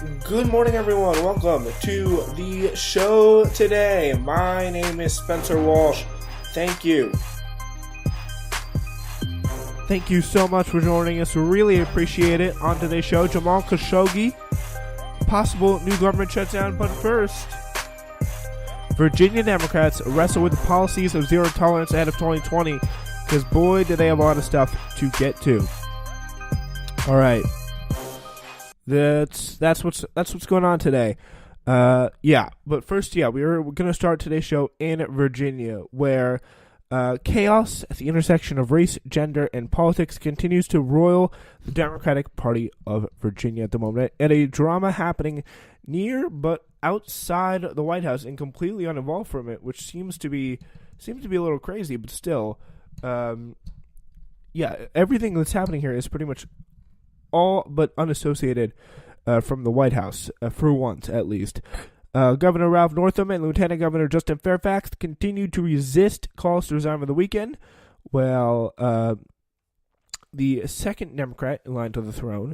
Good morning, everyone. Welcome to the show today. My name is Spencer Walsh. Thank you. Thank you so much for joining us. We really appreciate it. On today's show, Jamal Khashoggi, possible new government shutdown. But first, Virginia Democrats wrestle with the policies of zero tolerance ahead of 2020, because boy, do they have a lot of stuff to get to. All right. That's what's going on today. But first, we're going to start today's show in Virginia, where chaos at the intersection of race, gender, and politics continues to roil the Democratic Party of Virginia at the moment, and a drama happening near but outside the White House and completely uninvolved from it, which seems to be a little crazy, but still, everything that's happening here is pretty much all but unassociated from the White House, for once at least. Governor Ralph Northam and Lieutenant Governor Justin Fairfax continued to resist calls to resign over the weekend, while the second Democrat in line to the throne,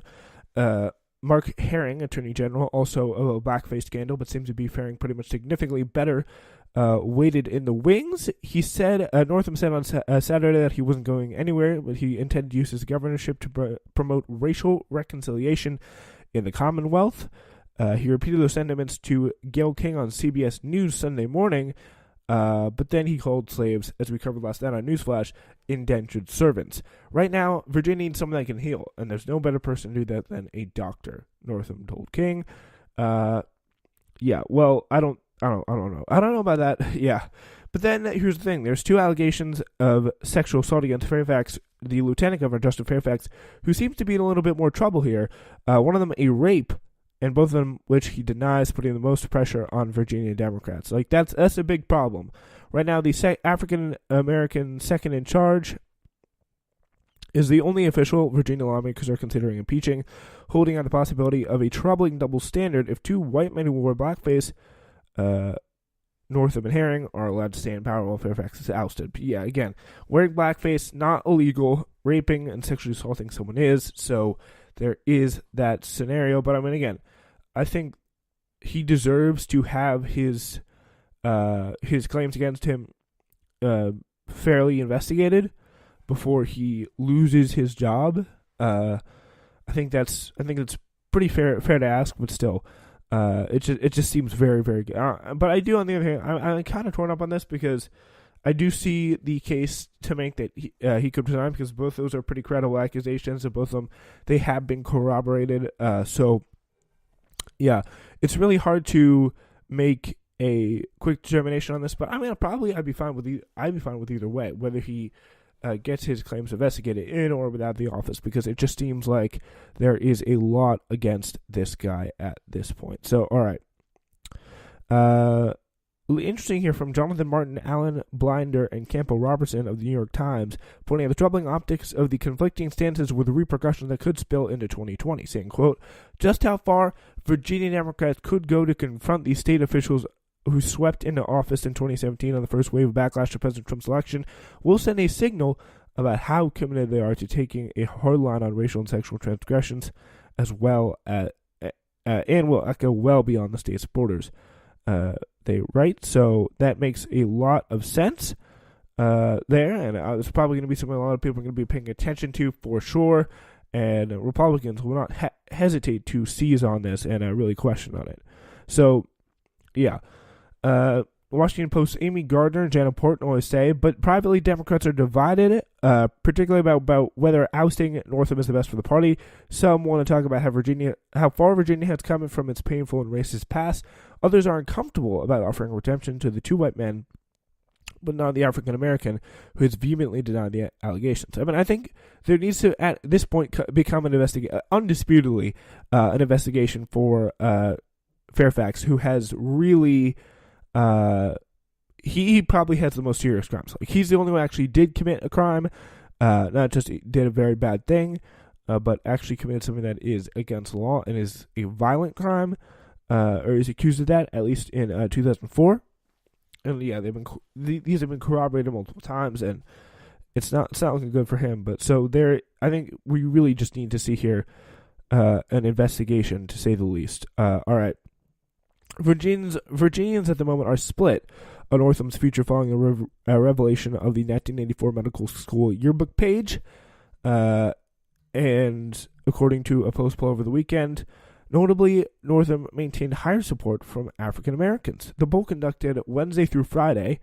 Mark Herring, Attorney General, also a blackface scandal, but seems to be faring pretty much significantly better, waited in the wings. He said, Northam said on Saturday that he wasn't going anywhere, but he intended to use his governorship to promote racial reconciliation in the Commonwealth. He repeated those sentiments to Gayle King on CBS News Sunday morning, but then he called slaves, as we covered last night on Newsflash, indentured servants. Right now, Virginia needs someone that can heal, and there's no better person to do that than a doctor, Northam told King. I don't know. I don't know about that. Yeah. But then here's the thing. There's two allegations of sexual assault against Fairfax, the Lieutenant Governor, Justin Fairfax, who seems to be in a little bit more trouble here. One of them, a rape, and both of them which he denies, putting the most pressure on Virginia Democrats. Like, that's a big problem. Right now, the African-American second in charge is the only official Virginia lawmakers are considering impeaching, holding out the possibility of a troubling double standard if two white men who wore blackface, Northam and Herring, are allowed to stay in power while Fairfax is ousted. But yeah, again, wearing blackface, not illegal. Raping and sexually assaulting someone is, so there is that scenario. But I mean, again, I think he deserves to have his claims against him fairly investigated before he loses his job. I think it's pretty fair to ask, but still. It just seems very, very good. But I do, on the other hand, I'm kind of torn up on this, because I do see the case to make that he could resign, because both those are pretty credible accusations, and both of them, they have been corroborated. So yeah, it's really hard to make a quick determination on this. But I mean, I'd be fine with either way, whether he gets his claims investigated in or without the office, because it just seems like there is a lot against this guy at this point. So, all right. Interesting here from Jonathan Martin, Alan Blinder, and Campbell Robertson of the New York Times, pointing out the troubling optics of the conflicting stances with the repercussions that could spill into 2020, saying, quote, "Just how far Virginia Democrats could go to confront these state officials who swept into office in 2017 on the first wave of backlash to President Trump's election will send a signal about how committed they are to taking a hard line on racial and sexual transgressions, as well as and will echo well beyond the state's borders." They write, so that makes a lot of sense there, and it's probably going to be something a lot of people are going to be paying attention to for sure, and Republicans will not hesitate to seize on this and really question on it. So, yeah. Washington Post's Amy Gardner and Janet Portnoy say, but privately Democrats are divided, particularly about whether ousting Northam is the best for the party. Some want to talk about how far Virginia has come from its painful and racist past. Others are uncomfortable about offering redemption to the two white men, but not the African American who has vehemently denied the allegations. I mean, I think there needs to, at this point, become undisputedly an investigation for Fairfax, who has really. He probably has the most serious crimes. Like, he's the only one who actually did commit a crime, not just did a very bad thing, but actually committed something that is against the law and is a violent crime, or is accused of that, at least in 2004. And yeah, these have been corroborated multiple times, and it's not looking good for him. But so I think we really just need to see here an investigation, to say the least. All right. Virginians at the moment are split on Northam's future following the revelation of the 1984 medical school yearbook page. And according to a post poll over the weekend, notably, Northam maintained higher support from African Americans. The poll conducted Wednesday through Friday,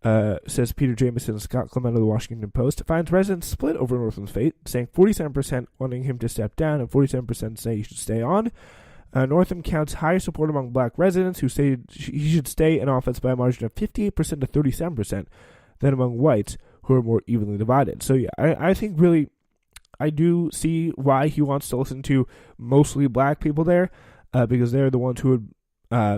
says Peter Jamison and Scott Clement of the Washington Post, finds residents split over Northam's fate, saying 47% wanting him to step down and 47% say he should stay on. Northam counts higher support among black residents who say he should stay in office by a margin of 58% to 37% than among whites, who are more evenly divided. So yeah, I think really I do see why he wants to listen to mostly black people there, because they're the ones who would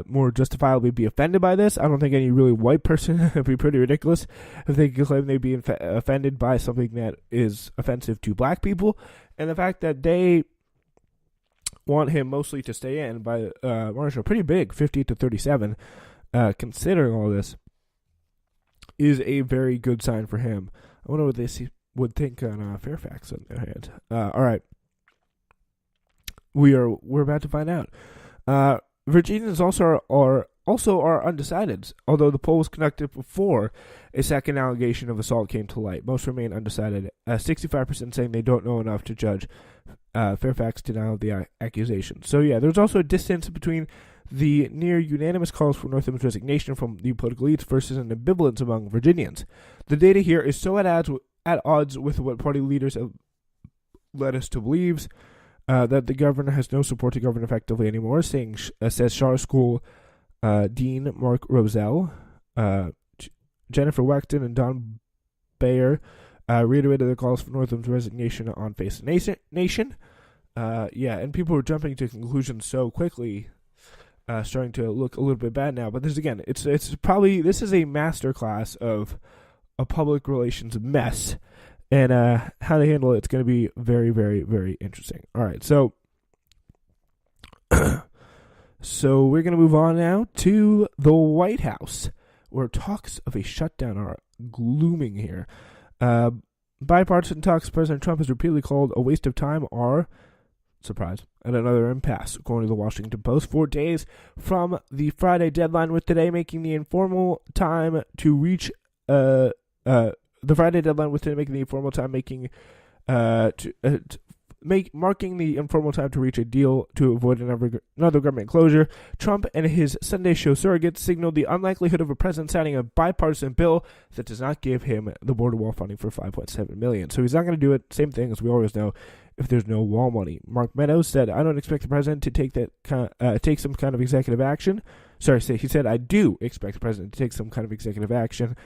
more justifiably be offended by this. I don't think any really white person would be pretty ridiculous if they could claim they'd be offended by something that is offensive to black people. And the fact that they want him mostly to stay in by margin pretty big, 50 to 37, considering all this, is a very good sign for him. I wonder what they would think on Fairfax on their hand. All right, we're about to find out. Virginians also are undecided, although the poll was conducted before a second allegation of assault came to light. Most remain undecided, 65% saying they don't know enough to judge Fairfax denial of the accusation. So yeah, there's also a distance between the near unanimous calls for Northam's resignation from the political elites versus an ambivalence among Virginians. The data here is so at odds with what party leaders have led us to believe, that the governor has no support to govern effectively anymore, says Charter School Dean Mark Roselle. Jennifer Wexton and Don Bayer reiterated their calls for Northam's resignation on Face the Nation. And people were jumping to conclusions so quickly, starting to look a little bit bad now. But this is a masterclass of a public relations mess. And how they handle it's going to be very, very, very interesting. All right, so we're going to move on now to the White House, where talks of a shutdown are glooming here. Bipartisan talks President Trump has repeatedly called a waste of time are, surprise, at another impasse, according to the Washington Post. 4 days from the Friday deadline, with today making the informal time to reach marking the informal time to reach a deal to avoid another government closure. Trump and his Sunday show surrogates signaled the unlikelihood of a president signing a bipartisan bill that does not give him the border wall funding for $5.7 million. So he's not going to do it. Same thing as we always know if there's no wall money. Mark Meadows said, "I don't expect the president to take some kind of executive action." He said, "I do expect the president to take some kind of executive action.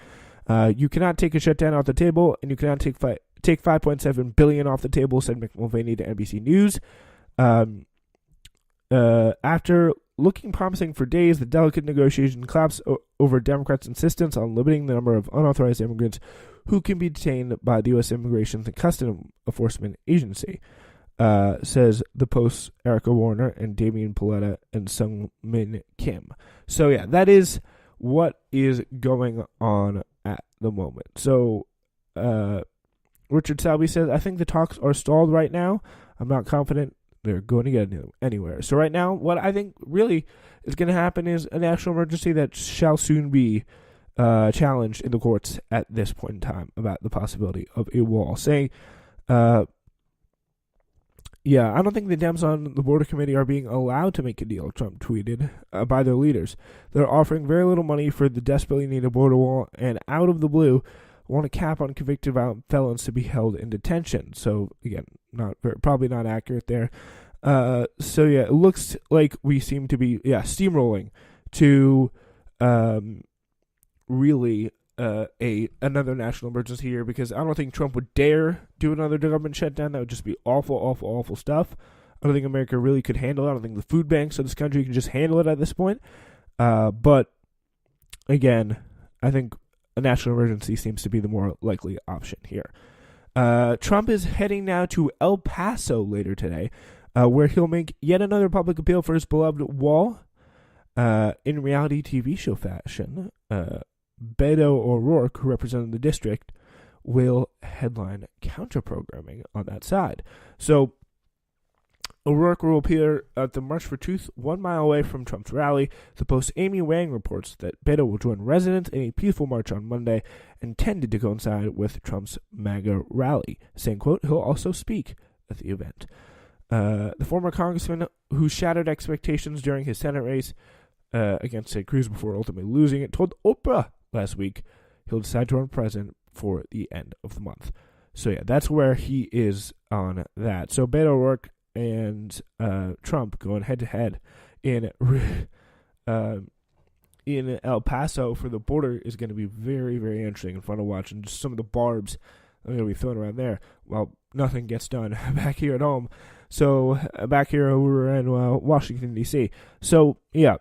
You cannot take a shutdown off the table, and you cannot take $5.7 billion off the table," said Mick Mulvaney to NBC News. After looking promising for days, the delicate negotiation collapsed over Democrats' insistence on limiting the number of unauthorized immigrants who can be detained by the U.S. Immigration and Customs Enforcement Agency, says the Post's Erica Warner and Damian Paletta and Sung Min Kim. So yeah, that is what is going on at the moment. So Richard Salby says, "I think the talks are stalled right now. I'm not confident they're going to get anywhere." So right now, what I think really is going to happen is a national emergency that shall soon be challenged in the courts at this point in time about the possibility of a wall. Saying, I don't think the Dems on the border committee are being allowed to make a deal, Trump tweeted, by their leaders. They're offering very little money for the desperately needed border wall, and out of the blue, want a cap on convicted violent felons to be held in detention. So again, probably not accurate there. It looks like we seem to be steamrolling to really another national emergency here, because I don't think Trump would dare do another government shutdown. That would just be awful, awful, awful stuff. I don't think America really could handle it. I don't think the food banks of this country can just handle it at this point. But again, I think a national emergency seems to be the more likely option here. Trump is heading now to El Paso later today, where he'll make yet another public appeal for his beloved wall. In reality TV show fashion, Beto O'Rourke, who represented the district, will headline counter-programming on that side. So O'Rourke will appear at the March for Truth 1 mile away from Trump's rally. The Post's Amy Wang reports that Beto will join residents in a peaceful march on Monday, intended to coincide with Trump's MAGA rally, saying, quote, he'll also speak at the event. The former congressman who shattered expectations during his Senate race against Ted Cruz before ultimately losing it told Oprah last week he'll decide to run president for the end of the month. So, yeah, that's where he is on that. So, Beto O'Rourke and Trump going head-to-head in El Paso for the border is going to be very, very interesting and fun to watch. And just some of the barbs are going to be thrown around there while nothing gets done back here at home. So, back here over in Washington, D.C. So, yeah.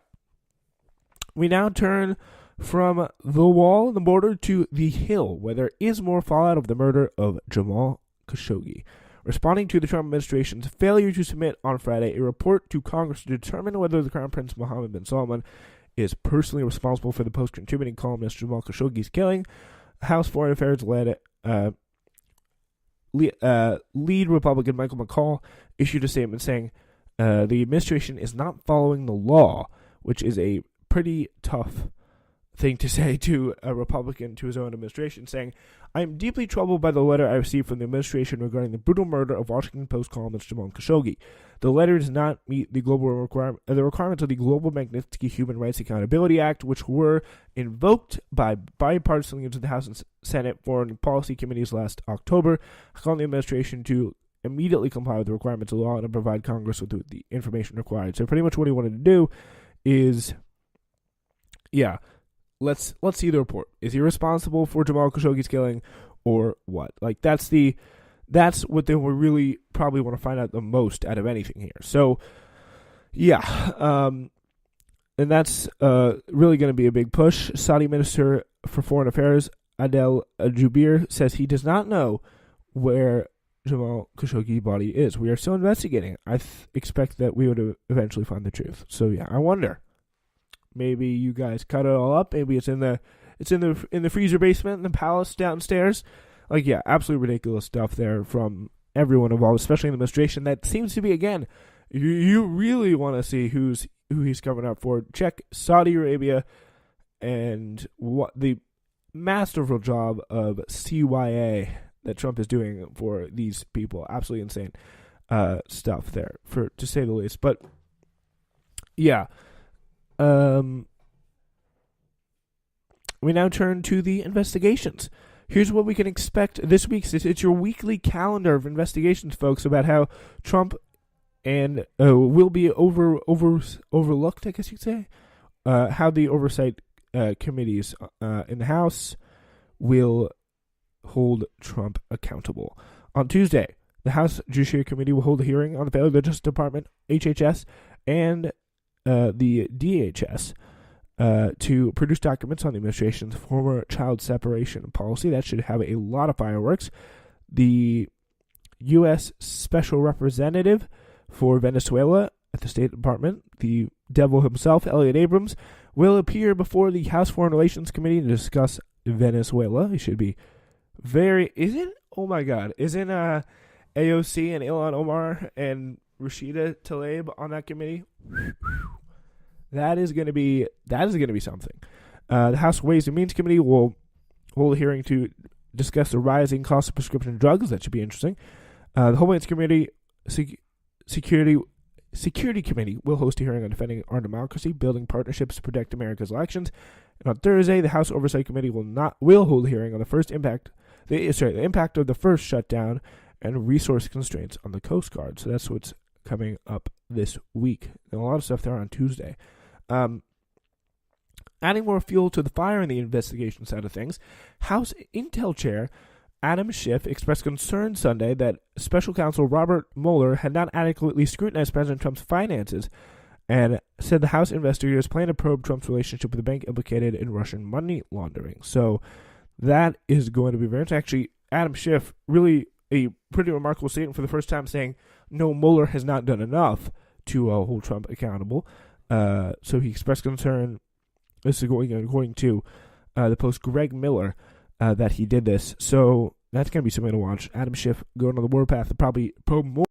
We now turn from the wall and the border to the Hill, where there is more fallout of the murder of Jamal Khashoggi. Responding to the Trump administration's failure to submit on Friday a report to Congress to determine whether the Crown Prince Mohammed bin Salman is personally responsible for the Post contributing columnist Jamal Khashoggi's killing, House Foreign Affairs lead Republican Michael McCall issued a statement saying the administration is not following the law, which is a pretty tough thing to say to a Republican, to his own administration, saying, I am deeply troubled by the letter I received from the administration regarding the brutal murder of Washington Post columnist Jamal Khashoggi. The letter does not meet the the requirements of the Global Magnitsky Human Rights Accountability Act, which were invoked by bipartisan leaders of the House and Senate Foreign Policy Committees last October, calling the administration to immediately comply with the requirements of the law and provide Congress with the information required. So pretty much what he wanted to do is, yeah, let's see the report. Is he responsible for Jamal Khashoggi's killing or what? Like, that's what they will really probably want to find out the most out of anything here. So, yeah, and that's really going to be a big push. Saudi Minister for Foreign Affairs, Adel Jubeir, says he does not know where Jamal Khashoggi's body is. We are still investigating. I expect that we would eventually find the truth. So, yeah, I wonder. Maybe you guys cut it all up. Maybe it's in the freezer basement in the palace downstairs. Like, yeah, absolutely ridiculous stuff there from everyone involved, especially in the administration. That seems to be, again, you really want to see who he's coming up for. Check Saudi Arabia and what the masterful job of CYA that Trump is doing for these people. Absolutely insane stuff there, to say the least. But yeah. We now turn to the investigations. Here's what we can expect this week. It's your weekly calendar of investigations, folks, about how Trump and will be overlooked, I guess you'd say. How the oversight committees in the House will hold Trump accountable. On Tuesday, the House Judiciary Committee will hold a hearing on the failure of the Justice Department, HHS, and the DHS to produce documents on the administration's former child separation policy. That should have a lot of fireworks. The U.S. Special Representative for Venezuela at the State Department, the devil himself, Elliot Abrams, will appear before the House Foreign Relations Committee to discuss Venezuela. He should be oh my God, isn't AOC and Ilhan Omar and Rashida Tlaib on that committee? That is going to be something. The House Ways and Means Committee will hold a hearing to discuss the rising cost of prescription drugs. That should be interesting. The Homeland Security Committee will host a hearing on defending our democracy, building partnerships to protect America's elections. And on Thursday, the House Oversight Committee will hold a hearing on the impact of the first shutdown and resource constraints on the Coast Guard. So that's what's coming up this week. And a lot of stuff there on Tuesday. Adding more fuel to the fire in the investigation side of things, House Intel Chair Adam Schiff expressed concern Sunday that Special Counsel Robert Mueller had not adequately scrutinized President Trump's finances and said the House investigators plan to probe Trump's relationship with the bank implicated in Russian money laundering. So that is going to be very interesting. Actually, Adam Schiff, really a pretty remarkable statement for the first time, saying, no, Mueller has not done enough to hold Trump accountable. So he expressed concern, this is according to the Post, Greg Miller, that he did this. So that's going to be something to watch. Adam Schiff going on the warpath to probably probe more